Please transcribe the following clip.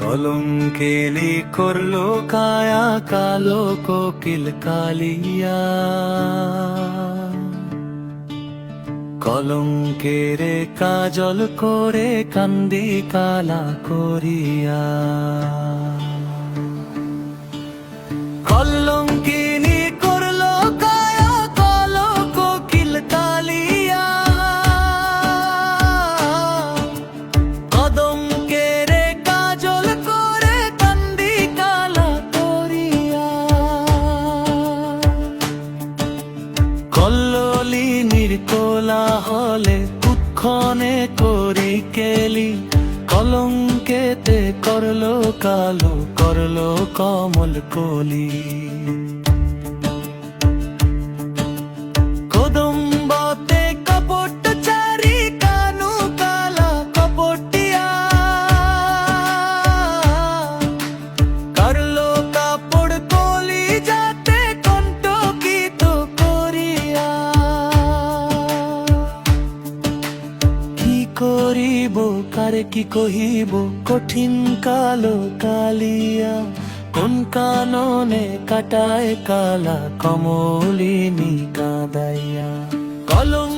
কলঙ্কেলি করলো কায়া কালো কোকিল কালিয়া, কলঙ্কেরে কাজল করে কান্দি কালা করিয়া। কলঙ্কিনী করলো কায়া কালো কোকিল কালিয়া, কদমকেরে কাজল করে কান্দি কালা করিয়া। কল্লোলিনীর কোলাহলে কুক্ষণে করি কেলি, কলঙ্কেতে করলো কালো করলো কমল কলি। কদম্বতে কপট চারি কানু কালা কপটিয়া, করলো কাপড় কলি যাতে কণ্টকিত করিয়া। কি করিব কারে কি কহিব কঠিন কালো কালিয়া, কোন কাননে কাটায় কালা কমলিনী কাঁদাইয়া। কলম